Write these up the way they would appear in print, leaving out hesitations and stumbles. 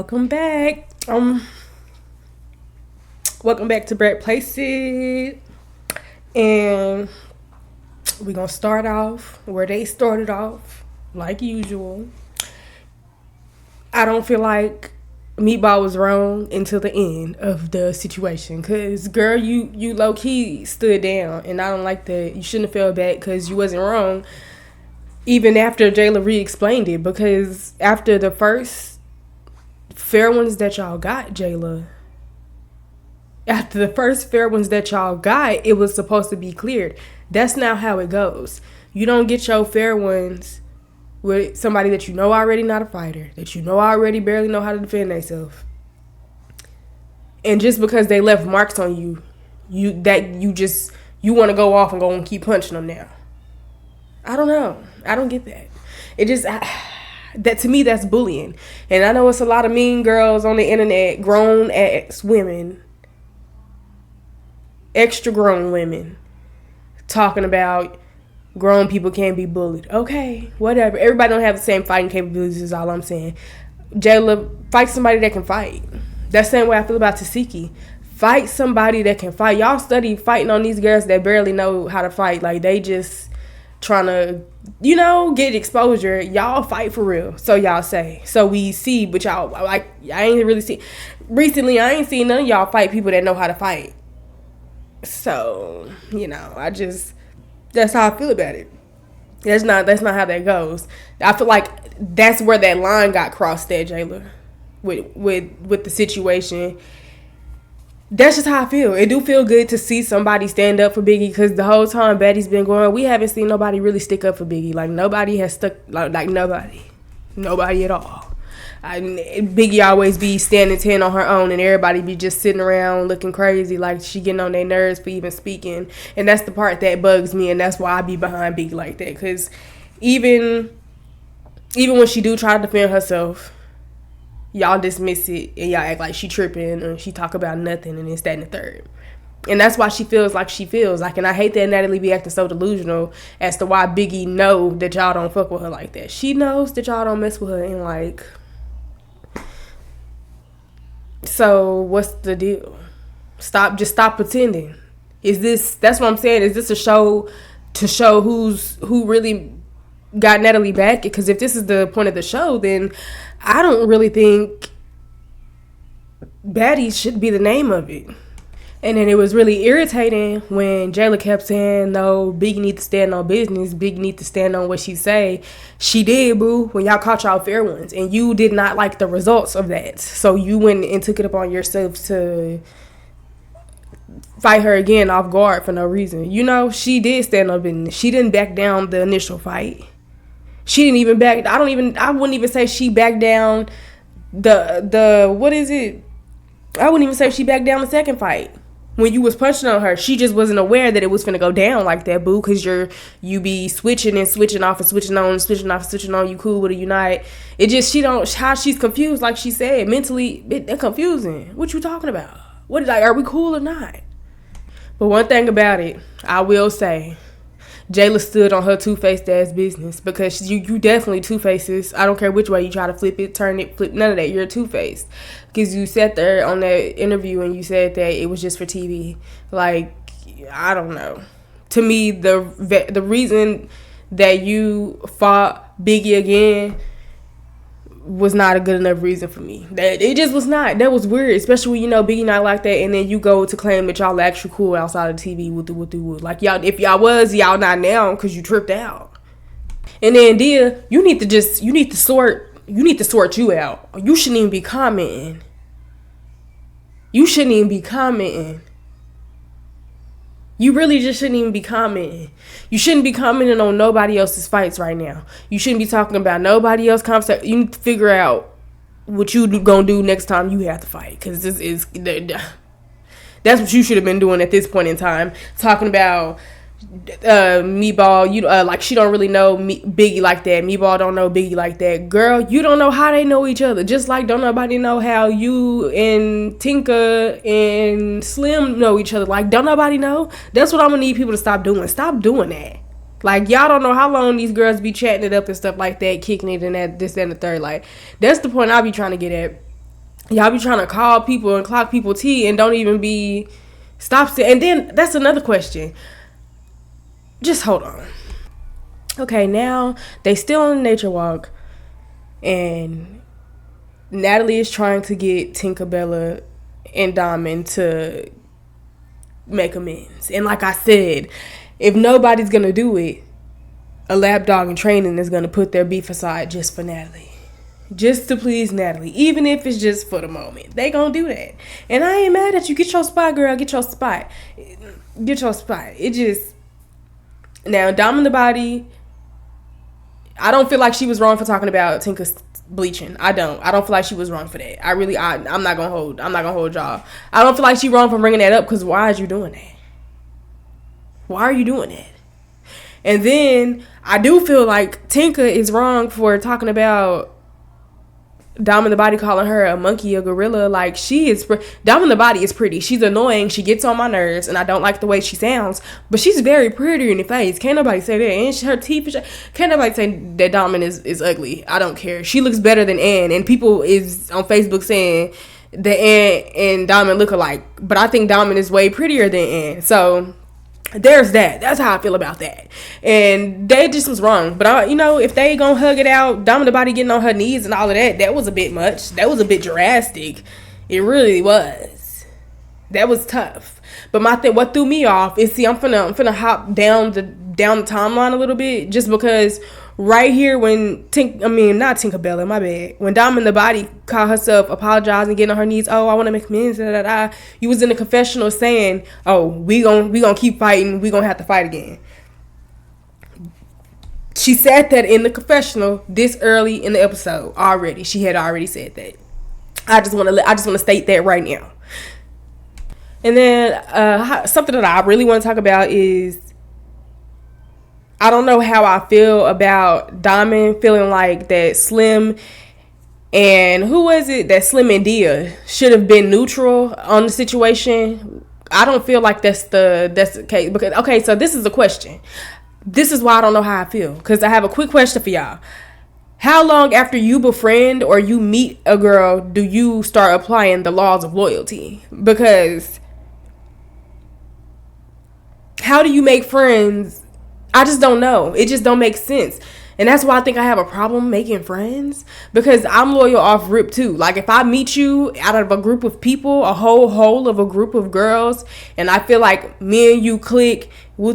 Welcome back. Welcome back to BRATPLACID. And we're gonna start off where they started off, like usual. I don't feel like Meatball was wrong until the end of the situation. Cause girl, you low key stood down, and I don't like that. You shouldn't have fell back because you wasn't wrong. Even after Jayla re-explained it, because after the first fair ones that y'all got, Jayla, after the first fair ones that y'all got, it was supposed to be cleared. That's not how it goes. You don't get your fair ones with somebody that you know already not a fighter, that you know already barely know how to defend themselves. And just because they left marks on you, you want to go off and go and keep punching them now. I don't know. I don't get that. It just, that to me, that's bullying. And I know it's a lot of mean girls on the internet, grown ass women, extra grown women, talking about grown people can't be bullied. Okay, whatever. Everybody don't have the same fighting capabilities is all I'm saying. Jayla, fight somebody that can fight. That's the same way I feel about Tsiki. Fight somebody that can fight. Y'all study fighting on these girls that barely know how to fight. Like, they just trying to, get exposure. Y'all fight for real, so y'all say. So we see, but y'all, like, I ain't really see. Recently, I ain't seen none of y'all fight people that know how to fight. So, that's how I feel about it. That's not how that goes. I feel like that's where that line got crossed there, Jayla, with the situation. That's just how I feel. It do feel good to see somebody stand up for Biggie, because the whole time Baddies been going, we haven't seen nobody really stick up for Biggie. Like, nobody has stuck, like nobody at all. Biggie always be standing 10 on her own, and everybody be just sitting around looking crazy, like she getting on their nerves for even speaking. And that's the part that bugs me, and that's why I be behind Biggie like that. Because even when she do try to defend herself, y'all dismiss it and y'all act like she tripping and she talk about nothing and this, that, and the third. And that's why she feels like she feels like. And I hate that Natalie be acting so delusional as to why Biggie know that y'all don't fuck with her like that. She knows that y'all don't mess with her, and like, so what's the deal? Just stop pretending. That's what I'm saying. Is this a show to show who really got Natalie back? Because if this is the point of the show, then I don't really think Baddies should be the name of it. And then it was really irritating when Jayla kept saying, no, Biggie need to stand on business. Biggie need to stand on what she say. She did, boo, when y'all caught y'all fair ones. And you did not like the results of that. So you went and took it upon yourself to fight her again off guard for no reason. She did stand on business. She didn't back down the initial fight. She didn't even back. I wouldn't even say she backed down the what is it? I wouldn't even say she backed down the second fight. When you was punching on her, she just wasn't aware that it was finna go down like that, boo, because you be switching and switching off and switching on and switching off and switching on. You cool with her, you not. It just, how she's confused, like she said, mentally, they're confusing. What you talking about? Are we cool or not? But one thing about it, I will say, Jayla stood on her two-faced ass business, because you definitely two-faces. I don't care which way you try to flip it, turn it, flip, none of that. You're two-faced. Because you sat there on that interview and you said that it was just for TV. Like, I don't know. To me, the reason that you fought Biggie again was not a good enough reason for me. That it just was not. That was weird, especially when Biggie not like that, and then you go to claim that y'all actually cool outside of TV with the like y'all. If y'all was, y'all not now because you tripped out. And then Dia, you need to sort you out. You shouldn't even be commenting. You really just shouldn't even be commenting. You shouldn't be commenting on nobody else's fights right now. You shouldn't be talking about nobody else's conversation. You need to figure out what you gonna do next time you have to fight. Because that's what you should have been doing at this point in time. Talking about Meatball, like she don't really know Biggie like that. Meatball don't know Biggie like that. Girl, you don't know how they know each other. Just like don't nobody know how you and Tinka and Slim know each other. Like, don't nobody know. That's what I'm gonna need people to stop doing. Stop doing that. Like, y'all don't know how long these girls be chatting it up and stuff like that, kicking it and that, this, and the third. Like, that's the point I be trying to get at. Y'all be trying to call people and clock people tea and don't even be stops it. And then that's another question. Just hold on. Okay, now they still on the nature walk, and Natalie is trying to get Tinka, Bella, and Diamond to make amends. And like I said, if nobody's gonna do it, a lapdog in training is gonna put their beef aside just for Natalie. Just to please Natalie. Even if it's just for the moment. They gonna do that. And I ain't mad at you. Get your spot, girl. Get your spot. Get your spot. It just... Now, Dom in the body... I don't feel like she was wrong for talking about Tinka's bleaching. I don't feel like she was wrong for that. I'm not gonna hold y'all. I don't feel like she wrong for bringing that up, because why is you doing that? Why are you doing that? And then I do feel like Tinka is wrong for talking about Dom in the body, calling her a monkey, a gorilla. Like, Dom in the body is pretty. She's annoying. She gets on my nerves, and I don't like the way she sounds. But she's very pretty in the face. Can't nobody say that. And her teeth, can't nobody say that Dom is ugly. I don't care. She looks better than Ann, and people is on Facebook saying that Ann and Diamond look alike. But I think Diamond is way prettier than Ann. So there's that. That's how I feel about that. And they just was wrong. But if they gonna hug it out, Dom in the body getting on her knees and all of that, that was a bit much. That was a bit drastic. It really was. That was tough. But what threw me off is, I'm finna hop down the timeline a little bit, just because right here when not Tinka, Bella, my bad. When Dom in the body called herself apologizing, getting on her knees, oh, I want to make amends, you was in the confessional saying, oh, we gonna keep fighting, we gonna have to fight again. She said that in the confessional this early in the episode already. She had already said that. I just want to state that right now. And then something that I really want to talk about is, I don't know how I feel about Diamond feeling like that Slim and that Slim and Dia should have been neutral on the situation. I don't feel like that's the case, because okay, so this is a question. This is why I don't know how I feel, because I have a quick question for y'all. How long after you befriend or you meet a girl do you start applying the laws of loyalty? Because how do you make friends? I just don't know. It just don't make sense. And that's why I think I have a problem making friends, because I'm loyal off rip too. Like, if I meet you out of a group of people, a whole of a group of girls, and I feel like me and you click, woo,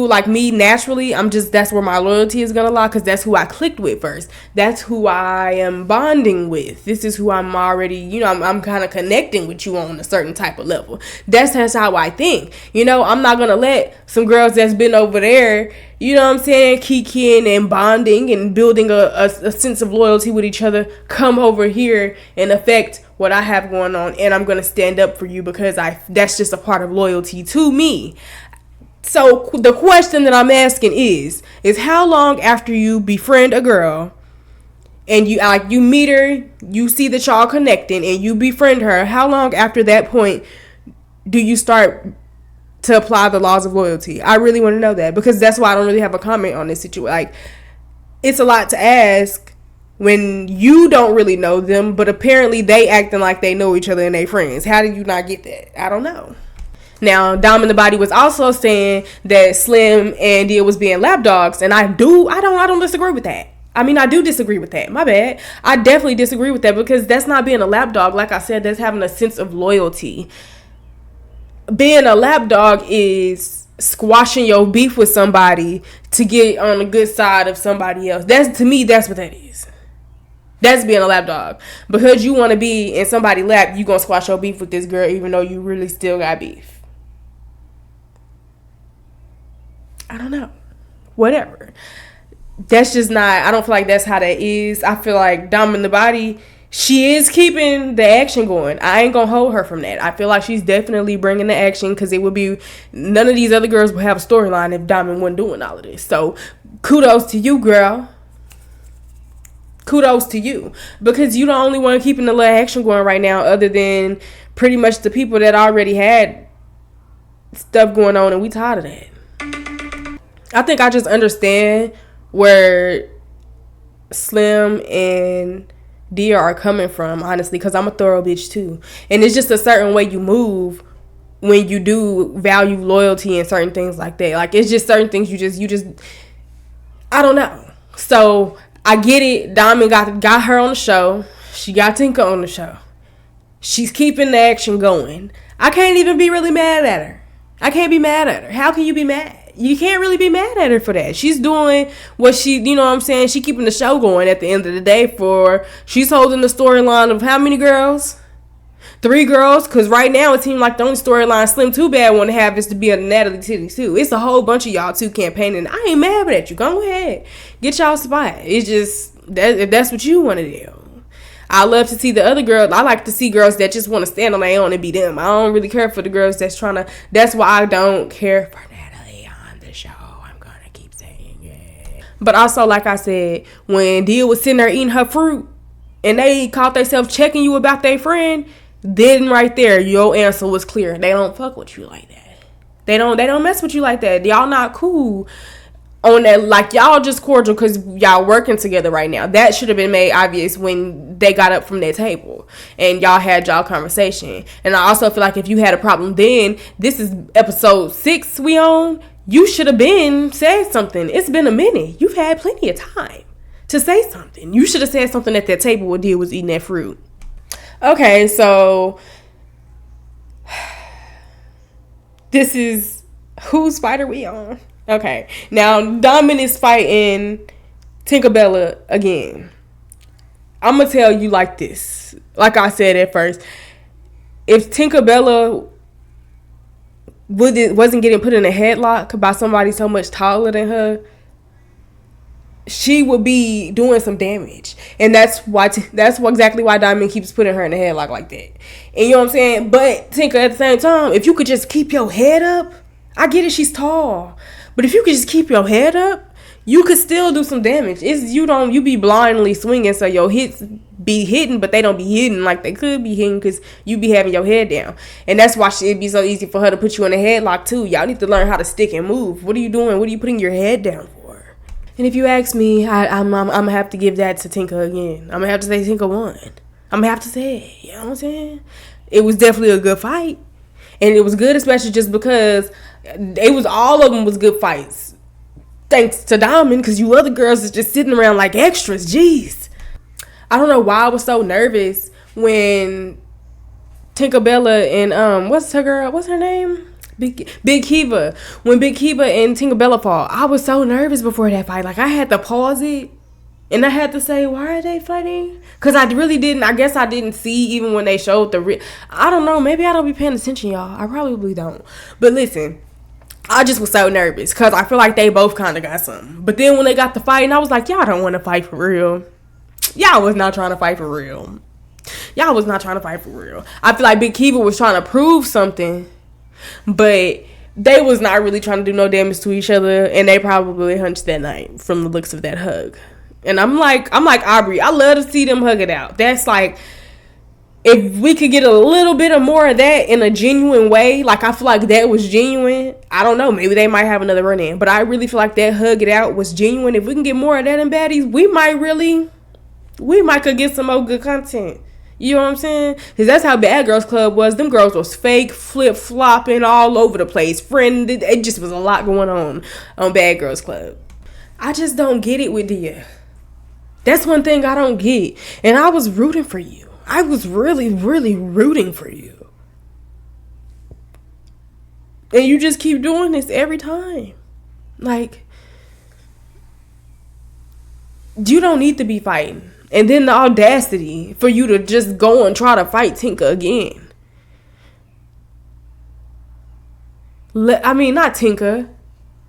like me naturally, that's where my loyalty is gonna lie, because that's who I clicked with first. That's who I am bonding with. This is who I'm already, I'm kind of connecting with you on a certain type of level. That's how I think. I'm not gonna let some girls that's been over there, kikiing and bonding and building a sense of loyalty with each other, come over here and affect what I have going on. And I'm gonna stand up for you because that's just a part of loyalty to me. So the question that I'm asking is how long after you befriend a girl and you meet her, you see that y'all connecting and you befriend her, how long after that point do you start to apply the laws of loyalty? I really want to know that, because that's why I don't really have a comment on this situation. Like, it's a lot to ask when you don't really know them, but apparently they acting like they know each other and they friends. How did you not get that? I don't know. Now, Dom in the body was also saying that Slim and Dia was being lapdogs, and I don't disagree with that. I do disagree with that. My bad. I definitely disagree with that, because that's not being a lapdog. Like I said, that's having a sense of loyalty. Being a lapdog is squashing your beef with somebody to get on the good side of somebody else. To me, that's what that is. That's being a lapdog. Because you want to be in somebody's lap, you gonna squash your beef with this girl even though you really still got beef. I don't know. Whatever. That's just not, I don't feel like that's how that is. I feel like Dom in the body, she is keeping the action going. I ain't gonna hold her from that. I feel like she's definitely bringing the action, because it would be, none of these other girls would have a storyline if Diamond wasn't doing all of this. So kudos to you, girl. Kudos to you, because you the only one keeping the little action going right now, other than pretty much the people that already had stuff going on, and we tired of that. I think I just understand where Slim and Dia are coming from, honestly, because I'm a thorough bitch too. And it's just a certain way you move when you do value loyalty and certain things like that. Like, it's just certain things you just I don't know. So I get it. Diamond got her on the show. She got Tinka on the show. She's keeping the action going. I can't even be really mad at her. I can't be mad at her. How can you be mad? You can't really be mad at her for that. She's doing what she, you know what I'm saying? She keeping the show going at the end of the day she's holding the storyline of how many girls? 3 girls, because right now it seems like the only storyline Slim Too Bad want to have is to be a Natalie Titty too. It's a whole bunch of y'all too campaigning. I ain't mad at you. Go ahead. Get y'all spot. It's just, if that's what you want to do. I love to see the other girls. I like to see girls that just want to stand on their own and be them. I don't really care for the girls that's trying to. That's why I don't care for Natalie on the show. I'm going to keep saying it. But also, like I said, when Dia was sitting there eating her fruit and they caught themselves checking you about their friend, then right there, your answer was clear. They don't fuck with you like that. They don't mess with you like that. Y'all not cool on that. Like, y'all just cordial because y'all working together right now. That should have been made obvious when they got up from their table and y'all had y'all conversation. And I also feel like if you had a problem then, this is episode 6 we on, you should have been said something. It's been a minute. You've had plenty of time to say something. You should have said something at that table where Dia was eating that fruit. Okay, so this is whose fight are we on? Okay, now Diamond is fighting Tinkerbella again. I'm gonna tell you like this. Like I said at first, if Tinkerbella wasn't getting put in a headlock by somebody so much taller than her, she would be doing some damage. And that's exactly why Diamond keeps putting her in a headlock like that. And you know what I'm saying? But Tinka, at the same time, if you could just keep your head up, I get it, she's tall. But if you could just keep your head up, you could still do some damage. You be blindly swinging, so your hits be hitting, but they don't be hitting like they could be hitting because you be having your head down. And that's why it'd be so easy for her to put you in a headlock too. Y'all need to learn how to stick and move. What are you doing? What are you putting your head down for? And if you ask me, I'm gonna have to give that to Tinka again. I'm gonna have to say Tinka won. I'm gonna have to say it. You know what I'm saying? It was definitely a good fight. And it was good, especially just because all of them was good fights. Thanks to Diamond, because you other girls is just sitting around like extras. Jeez. I don't know why I was so nervous when Tinkerbella and what's her name? Big Kiva. When Big Kiva and Tinkerbella fall, I was so nervous before that fight. Like, I had to pause it and I had to say, why are they fighting? Because I really didn't. I guess I didn't see even when they showed I don't know. Maybe I don't be paying attention, y'all. I probably don't. But listen, I just was so nervous because I feel like they both kind of got something. But then when they got to fighting, I was like, y'all don't want to fight for real. Y'all was not trying to fight for real. Y'all was not trying to fight for real. I feel like Big Kiva was trying to prove something, but they was not really trying to do no damage to each other, and they probably hunched that night from the looks of that hug. And I'm like Aubrey, I love to see them hug it out. That's like, if we could get a little bit of more of that in a genuine way, like I feel like that was genuine. I don't know, maybe they might have another run in, but I really feel like that hug it out was genuine. If we can get more of that in Baddies, we might could get some more good content. You know what I'm saying? Because that's how Bad Girls Club was. Them girls was fake, flip-flopping all over the place. It just was a lot going on Bad Girls Club. I just don't get it with Dia. That's one thing I don't get. And I was rooting for you. I was really, really rooting for you. And you just keep doing this every time. Like, you don't need to be fighting. And then the audacity for you to just go and try to fight Tinka again. Not Tinka.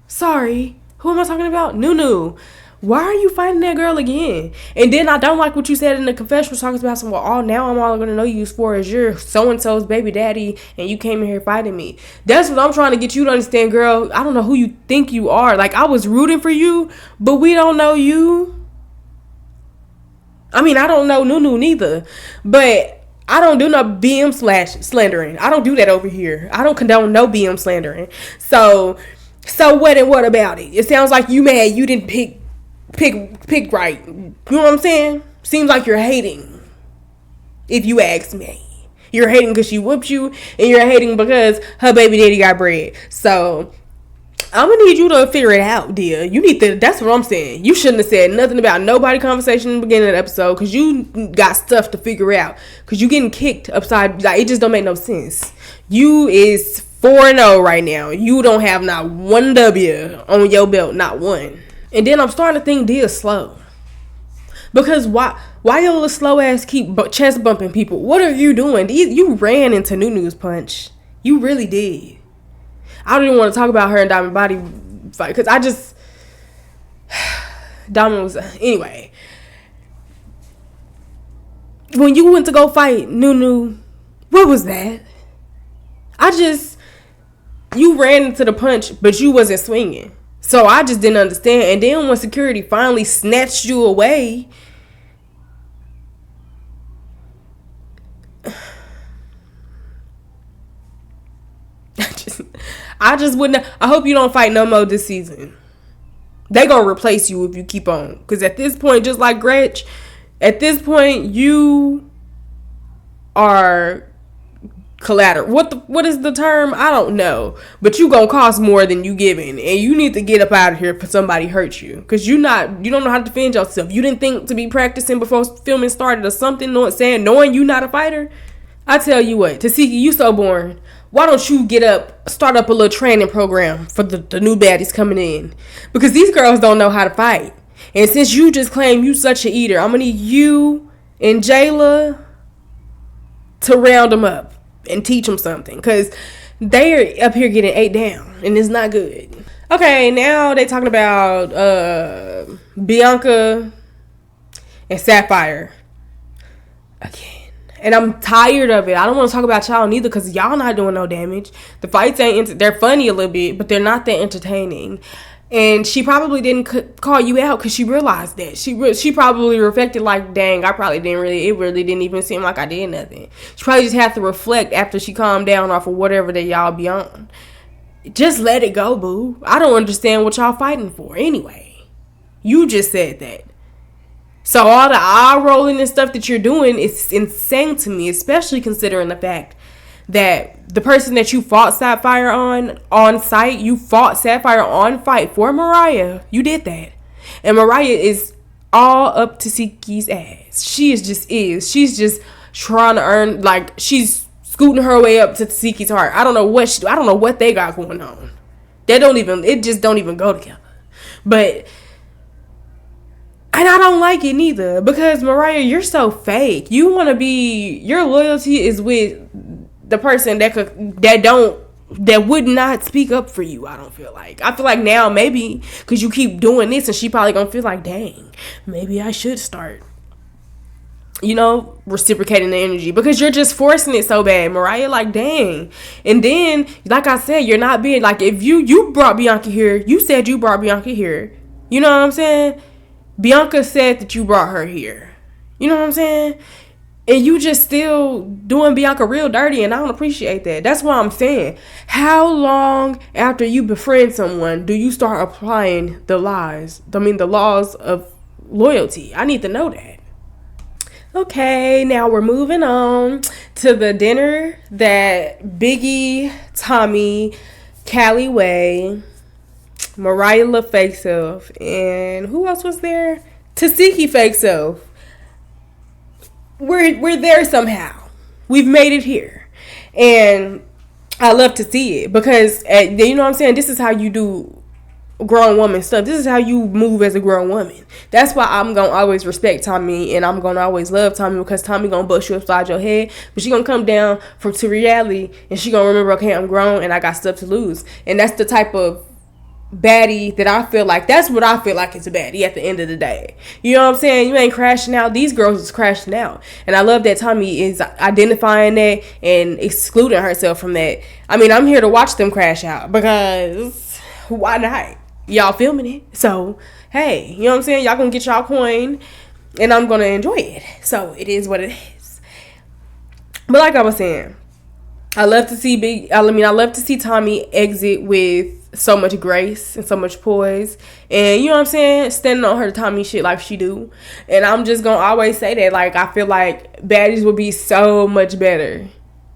Sorry. Who am I talking about? Nunu. Why are you fighting that girl again? And then I don't like what you said in the confessional talking about some, now I'm all going to know you for is you're so-and-so's baby daddy and you came in here fighting me. That's what I'm trying to get you to understand, girl. I don't know who you think you are. Like, I was rooting for you, but we don't know you. I don't know Nunu neither, but I don't do no BM slandering. I don't do that over here. I don't condone no BM slandering. So what and what about it? It sounds like you mad you didn't pick right. You know what I'm saying? Seems like you're hating, if you ask me. You're hating because she whooped you, and you're hating because her baby daddy got bread. So I'm gonna need you to figure it out, dear. You need to. That's what I'm saying. You shouldn't have said nothing about nobody conversation in the beginning of the episode, because you got stuff to figure out. Because you getting kicked upside. Like, it just don't make no sense. You is 4-0 right now. You don't have not one W on your belt, not one. And then I'm starting to think Dia's slow. Because why your little slow ass keep chest bumping people? What are you doing? You ran into Nunu's punch. You really did. I don't even want to talk about her and Diamond body fight, because I just Diamond was anyway. When you went to go fight Nunu, what was that? You ran into the punch, but you wasn't swinging. So I just didn't understand. And then when security finally snatched you away, I just wouldn't. I hope you don't fight no more this season. They gonna replace you if you keep on. Because at this point, just like Gretch, at this point you are collateral. What is the term? I don't know. But you gonna cost more than you giving, and you need to get up out of here if somebody hurt you. Because you don't know how to defend yourself. You didn't think to be practicing before filming started or something, knowing you not a fighter. I tell you what, Tsiki, you so boring. Why don't you start up a little training program for the new baddies coming in? Because these girls don't know how to fight. And since you just claim you such an eater, I'm going to need you and Jayla to round them up and teach them something. Because they're up here getting 8 down, and it's not good. Okay, now they talking about Bianca and Sapphire. Again. And I'm tired of it. I don't want to talk about y'all neither, because y'all not doing no damage. The fights they're funny a little bit, but they're not that entertaining. And she probably didn't call you out because she realized that. She probably reflected like, dang, it really didn't even seem like I did nothing. She probably just had to reflect after she calmed down off of whatever that y'all be on. Just let it go, boo. I don't understand what y'all fighting for anyway. You just said that. So all the eye rolling and stuff that you're doing is insane to me, especially considering the fact that the person that you fought Sapphire on site, you fought Sapphire on fight for Mariah. You did that. And Mariah is all up to Tsiki's ass. She's just trying to earn, like, she's scooting her way up to Tsiki's heart. I don't know what they got going on. It just don't even go together. And I don't like it neither, because Mariah, you're so fake. Your loyalty is with the person that would not speak up for you. I don't feel like. I feel like now maybe because you keep doing this, and she probably gonna feel like, dang, maybe I should start, reciprocating the energy, because you're just forcing it so bad, Mariah. Like, dang. And then, like I said, you're not being like, if you brought Bianca here, you said you brought Bianca here. You know what I'm saying? Bianca said that you brought her here. You know what I'm saying? And you just still doing Bianca real dirty, and I don't appreciate that. That's what I'm saying. How long after you befriend someone do you start applying the laws of loyalty? I need to know that. Okay, now we're moving on to the dinner that Biggie, Tommy, Callie Way, Mariah La fake self, and who else was there? Tsiki fake self. We're there somehow. We've made it here, and I love to see it, because you know what I'm saying. This is how you do grown woman stuff. This is how you move as a grown woman. That's why I'm gonna always respect Tommy, and I'm gonna always love Tommy, because Tommy gonna bust you upside your head, but she gonna come down to reality, and she gonna remember, okay, I'm grown and I got stuff to lose. And that's the type of baddie that I feel like. That's what I feel like is a baddie at the end of the day. You know what I'm saying? You ain't crashing out. These girls is crashing out. And I love that Tommy is identifying that and excluding herself from that. I mean, I'm here to watch them crash out, because why not? Y'all filming it. So, hey, you know what I'm saying? Y'all gonna get y'all coin, and I'm gonna enjoy it. So, it is what it is. But like I was saying, I love to see Tommy exit with so much grace and so much poise, and you know what I'm saying, standing on her Tommy shit like she do. And I'm just gonna always say that, like, I feel like Baddies would be so much better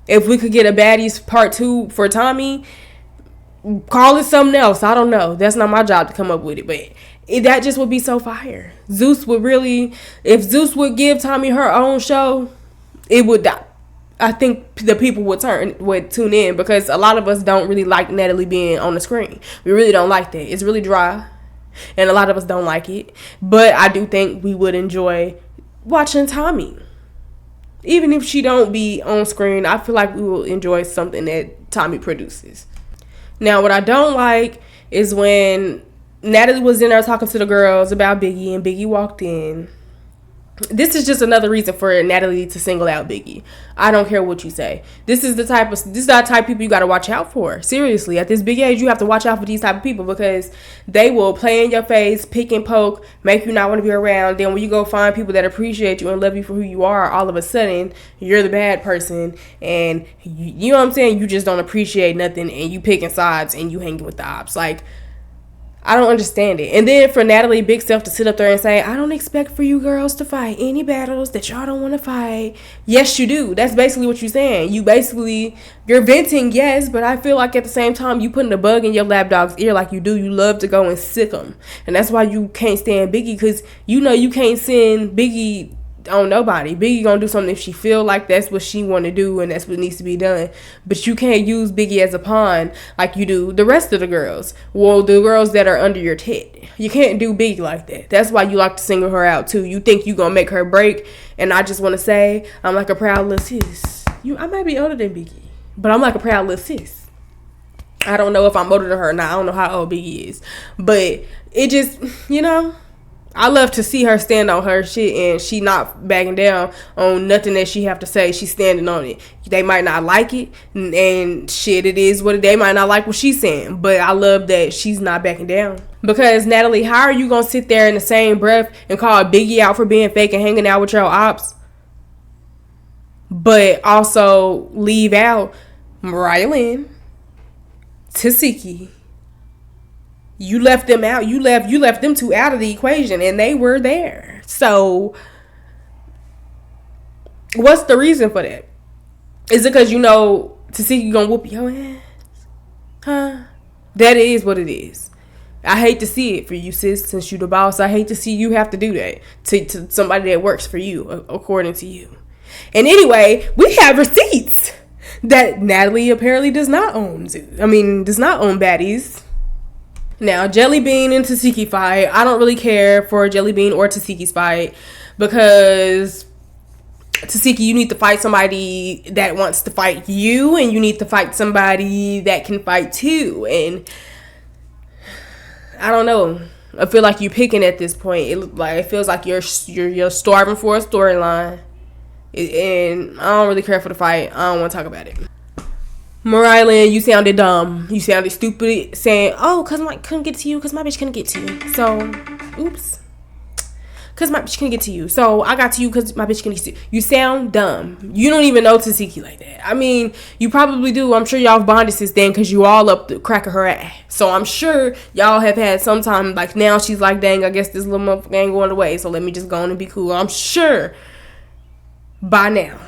if we could get a Baddies part 2 for Tommy. Call it something else, I don't know, that's not my job to come up with it, but that just would be so fire. Zeus would really, if Zeus would give Tommy her own show, it would die. I think the people would tune in, because a lot of us don't really like Natalie being on the screen. We really don't like that. It's really dry, and a lot of us don't like it. But I do think we would enjoy watching Tommy. Even if she don't be on screen, I feel like we will enjoy something that Tommy produces. Now, what I don't like is when Natalie was in there talking to the girls about Biggie, and Biggie walked in. This is just another reason for Natalie to single out Biggie. I don't care what you say. This is the type of people you got to watch out for. Seriously, at this big age, you have to watch out for these type of people, because they will play in your face, pick and poke, make you not want to be around. Then when you go find people that appreciate you and love you for who you are, all of a sudden you're the bad person, and you know what I'm saying? You just don't appreciate nothing, and you picking sides, and you hanging with the ops. Like, I don't understand it. And then for Natalie Big Self to sit up there and say, I don't expect for you girls to fight any battles that y'all don't want to fight. Yes, you do. That's basically what you're saying. You're venting, yes, but I feel like at the same time, you putting a bug in your lapdog's ear like you do. You love to go and sick them. And that's why you can't stand Biggie, because you know you can't send Biggie on nobody. Biggie gonna do something if she feel like that's what she want to do and that's what needs to be done. But you can't use Biggie as a pawn like you do the rest of the girls. Well, the girls that are under your tit. You can't do Biggie like that. That's why you like to single her out too. You think you gonna make her break. And I just want to say, I'm like a proud little sis. I might be older than Biggie, but I'm like a proud little sis. I don't know if I'm older than her or not. I don't know how old Biggie is, but it just, I love to see her stand on her shit, and she not backing down on nothing that she have to say. She's standing on it. They might not like it, and shit, it is what they might not like what she's saying, but I love that she's not backing down. Because Natalie, how are you gonna sit there in the same breath and call Biggie out for being fake and hanging out with your ops, but also leave out Mariah Lynn, Tsiki? You left them out. You left them two out of the equation, and they were there. So, what's the reason for that? Is it because Tsiki gonna whoop your ass? Huh? That is what it is. I hate to see it for you, sis. Since you the boss, I hate to see you have to do that to somebody that works for you, according to you. And anyway, we have receipts that Natalie apparently does not own Baddies. Now, Jelly Bean and Tsiki fight. I don't really care for Jelly Bean or Tsiki's fight, because Tsiki, you need to fight somebody that wants to fight you, and you need to fight somebody that can fight too. And I don't know. I feel like you're picking at this point. It feels like you're starving for a storyline, and I don't really care for the fight. I don't want to talk about it. Mariah Lynn, you sounded dumb. You sounded stupid saying, oh, because my couldn't get to you, because my bitch couldn't get to you. So, oops. Because my bitch couldn't get to you. So, I got to you because my bitch couldn't get to you. You sound dumb. You don't even know Tsiki like that. I mean, you probably do. I'm sure y'all have bonded since then, because you all up the crack of her ass. So, I'm sure y'all have had some time, like, now she's like, dang, I guess this little motherfucker ain't going away, so let me just go on and be cool. I'm sure by now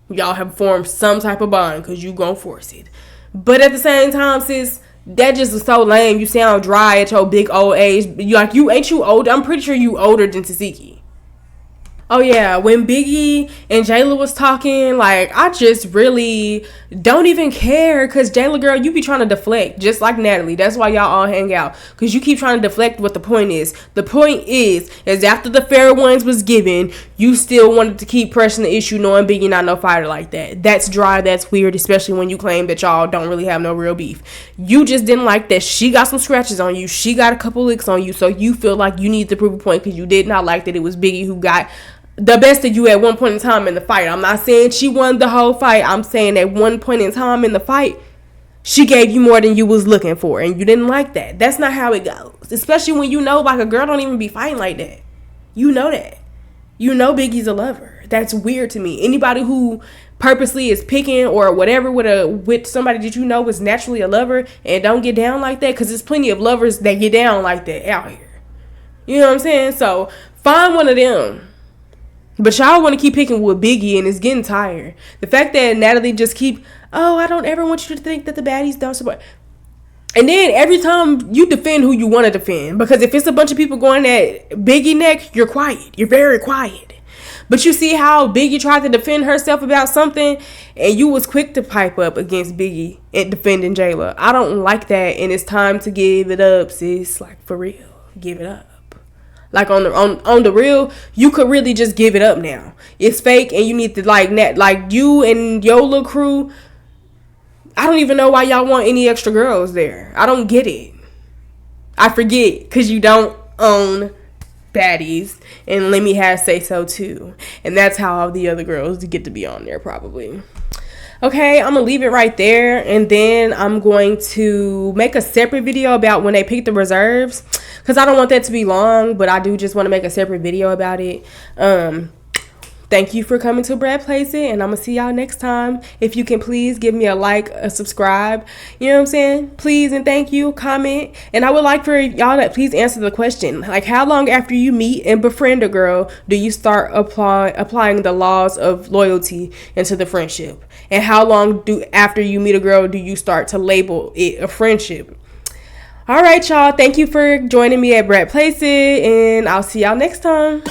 y'all have formed some type of bond, because you gonna force it. But at the same time, sis, that just is so lame. You sound dry at your big old age. Ain't you old? I'm pretty sure you older than Tsiki. Oh yeah, when Biggie and Jayla was talking, like, I just really don't even care, because Jayla, girl, you be trying to deflect just like Natalie. That's why y'all all hang out, because you keep trying to deflect what the point is. The point is after the fair ones was given, you still wanted to keep pressing the issue, knowing Biggie not no fighter like that. That's dry, that's weird, especially when you claim that y'all don't really have no real beef. You just didn't like that she got some scratches on you, she got a couple licks on you, so you feel like you need to prove a point, because you did not like that it was Biggie who got the best of you at one point in time in the fight. I'm not saying she won the whole fight. I'm saying at one point in time in the fight, she gave you more than you was looking for, and you didn't like that. That's not how it goes. Especially when like a girl don't even be fighting like that. You know that. You know Biggie's a lover. That's weird to me. Anybody who purposely is picking or whatever with somebody that you know is naturally a lover and don't get down like that, because there's plenty of lovers that get down like that out here. You know what I'm saying? So find one of them. But y'all want to keep picking with Biggie, and it's getting tired. The fact that Natalie just keep, oh, I don't ever want you to think that the baddies don't support. And then every time you defend who you want to defend, because if it's a bunch of people going at Biggie neck, you're quiet. You're very quiet. But you see how Biggie tried to defend herself about something, and you was quick to pipe up against Biggie and defending Jayla. I don't like that, and it's time to give it up, sis. Like, for real, give it up. Like on the real, you could really just give it up now. It's fake, and you need to like you and your little crew. I don't even know why y'all want any extra girls there. I don't get it. I forget, because you don't own Baddies, and let me have say so too. And that's how all the other girls get to be on there probably. Okay, I'm gonna leave it right there, and then I'm going to make a separate video about when they pick the reserves, because I don't want that to be long, but I do just want to make a separate video about it. Thank you for coming to BRATPLACID, and I'm going to see y'all next time. If you can please give me a like, a subscribe, you know what I'm saying? Please and thank you, comment. And I would like for y'all to please answer the question. Like, how long after you meet and befriend a girl do you start applying the laws of loyalty into the friendship? And how long after you meet a girl do you start to label it a friendship? All right, y'all. Thank you for joining me at BRATPLACID, and I'll see y'all next time.